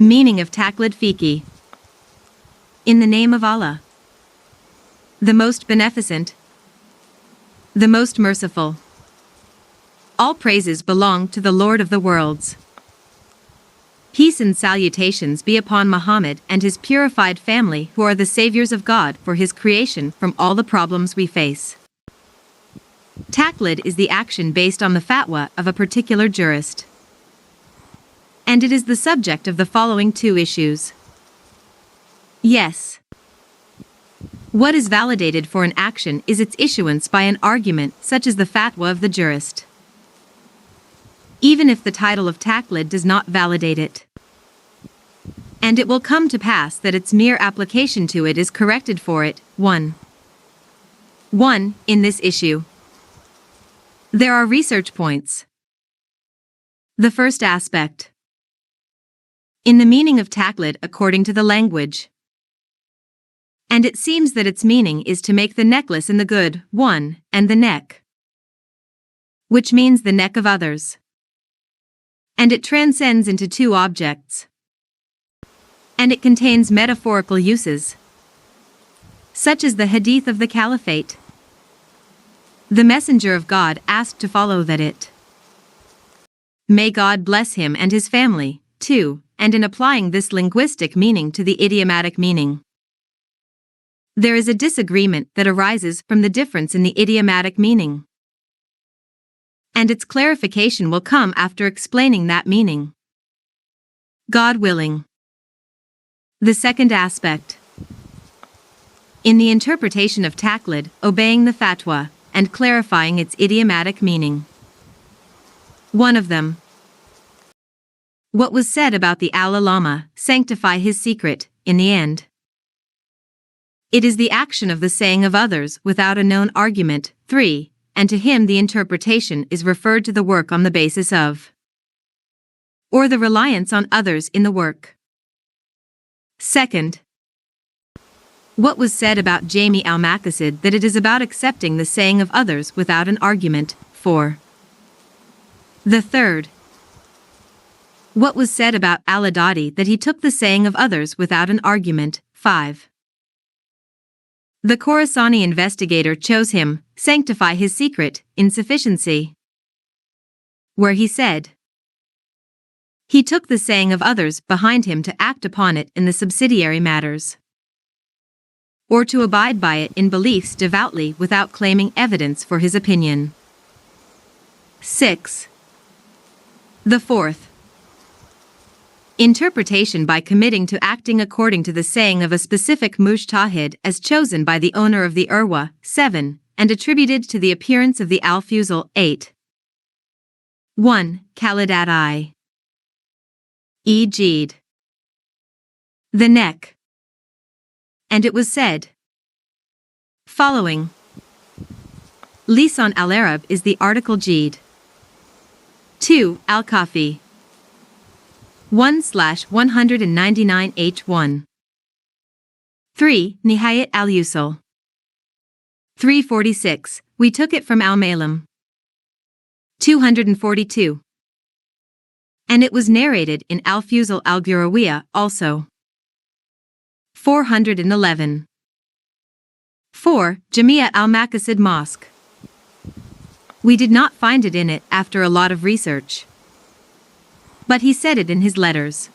Meaning of Taqlid Fiqhi. In the name of Allah, the most beneficent, the most merciful. All praises belong to the Lord of the worlds. Peace and salutations be upon Muhammad and his purified family, who are the saviors of God for his creation from all the problems we face. Taqlid is the action based on the fatwa of a particular jurist, and it is the subject of the following two issues. Yes. What is validated for an action is its issuance by an argument such as the fatwa of the jurist, even if the title of Taqlid does not validate it. And it will come to pass that its mere application to it is corrected for it. 1. In this issue, there are research points. The first aspect. In the meaning of Taqlid according to the language. And it seems that its meaning is to make the necklace in the good, one, and the neck, which means the neck of others. And it transcends into two objects. And it contains metaphorical uses, such as the hadith of the caliphate. The messenger of God asked to follow that it. May God bless him and his family, too, and in applying this linguistic meaning to the idiomatic meaning, there is a disagreement that arises from the difference in the idiomatic meaning, and its clarification will come after explaining that meaning, God willing. The second aspect. In the interpretation of Taqlid, obeying the fatwa, and clarifying its idiomatic meaning. One of them. What was said about the al-Ulama, sanctify his secret, in the end. It is the action of the saying of others without a known argument. 3. And to him the interpretation is referred to the work on the basis of, or the reliance on others in the work. Second. What was said about Jami al-Maqasid, that it is about accepting the saying of others without an argument. 4. The third. What was said about al-Adadi, that he took the saying of others without an argument. 5. The Khorasani investigator chose him, sanctify his secret, insufficiency, where he said, he took the saying of others behind him to act upon it in the subsidiary matters, or to abide by it in beliefs devoutly without claiming evidence for his opinion. 6. The fourth. Interpretation by committing to acting according to the saying of a specific mujtahid as chosen by the owner of the urwa. 7. And attributed to the appearance of the al-Fuzul. 8. 1. Khalidat I. E. The neck. And it was said. Following. Lisan al-Arab is the article Jid. 2. Al-Kafi. 1/199 H1. 3. Nihayat al-Usul. 346. We took it from al-Malam. 242. And it was narrated in al-Fuzul al-Gurawiya also. 411. 4. Jamiat al-Maqasid Mosque. We did not find it in it after a lot of research, but he said it in his letters.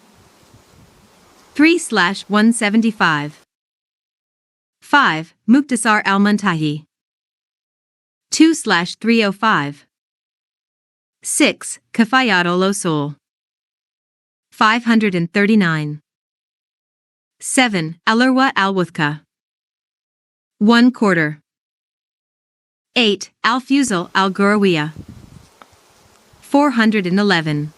3/175. 5. Muqtasar al-Muntahi. 2/305. 6. Kafayat al-Usul. 539. 7. Al-Urwa al-Wuthqa. 1/4. 8. Al-Fuzul al-Gurawiya. 411.